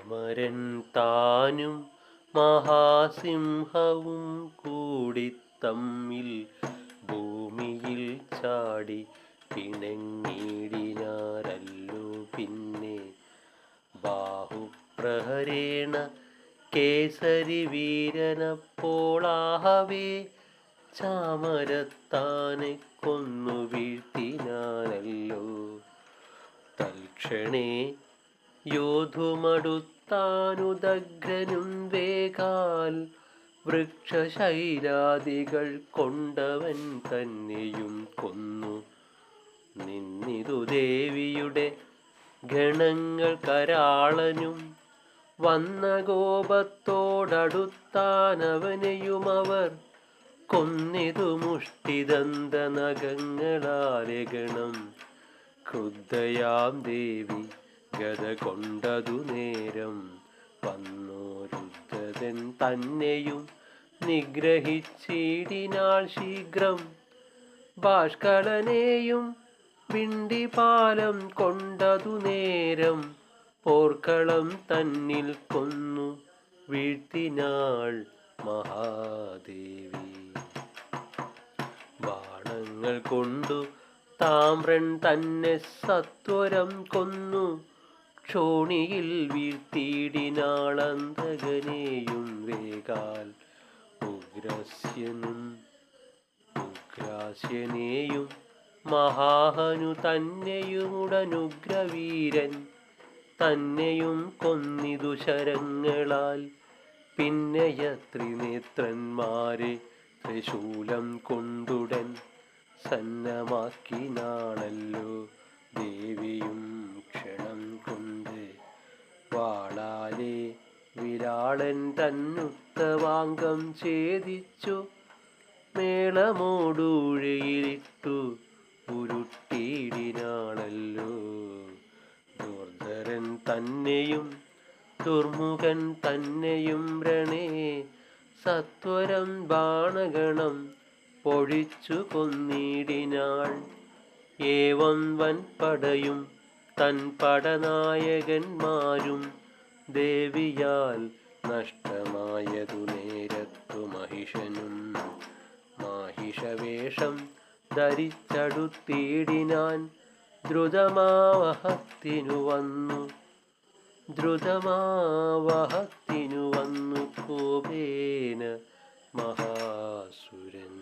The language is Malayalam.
അമരൻ താനും മഹാസിംഹവും കൂടി തമ്മിൽ ഭൂമിയിൽ ചാടി പിണങ്ങിടിനാരല്ലോ. പിന്നെ ബാഹുപ്രഹരേണ കേസരി വീരനപ്പോളാഹവേ ചാമരത്താനെ കൊന്നു വീഴ്ത്തിനാനല്ലോ. തൽക്ഷണേ യോധുമടുത്താനുദഗ്രനും വേഗാൽ വൃക്ഷശൈലാദികൾ കൊണ്ടവൻ തന്നെയും കൊന്നു നിന്നിതു. ദേവിയുടെ ഗണങ്ങൾ കരാളനും വന്ന കോപത്തോടടുത്താനവനെയുമവർ കൊന്നിതു മുഷ്ടിദന്ത നഖങ്ങളാലെ. ഗണം ക്രുദ്ധയാം ദേവി ഗദ കൊണ്ടതു നേരം വന്നോരുദ്ധതൻ തന്നെയും നിഗ്രഹിച്ചിടിനാൾ ശീഘ്രം. ഭാഷ്കളനെയും വിണ്ടിപാലം കൊണ്ടതു നേരം പോർക്കളം തന്നിൽ കൊന്നു വീഴ്ത്തിനാൾ മഹാദേവി. ബാണങ്ങൾ കൊണ്ടു താമ്രൻ തന്നെ സത്വരം കൊന്നു ക്ഷോണിയിൽ വീഴ്ത്തിയിടിനാളന്തകനെയും വേഗാൽ. ഉഗ്രാസ്യനെയും മഹാഹനു തന്നെയുമുടനുഗ്രവീരൻ തന്നെയും കൊന്നിതു ശരങ്ങളാൽ. പിന്നെയത്രിനേത്രന്മാരെ ത്രിശൂലം കൊണ്ടുടൻ സന്നമാക്കിനാണല്ലോ. ദേവിയും ക്ഷണം കൊണ്ട് വാളാലെ വിരാളൻ തന്നുത്തവാംഗം ഛേദിച്ചു മേളമോടൂഴയിലിട്ടു ഉരുട്ടിയിടിനാണല്ലോ. ദുർധരൻ തന്നെയും ദുർമുഖൻ തന്നെയും രണേ സത്വരം ബാണഗണം പൊഴിച്ചു കൊന്നിടിനാൾ. ഏവം വൻപടയും തൻ പടനായകന്മാരും ദേവിയാൽ നഷ്ടമായതു നേരത്തു മഹിഷനും മാഹിഷവേഷം ധരിച്ചടുത്തിടിനാൻ. ദ്രുതമാവഹത്തിനു വന്നു കോപേന മഹാസുരൻ.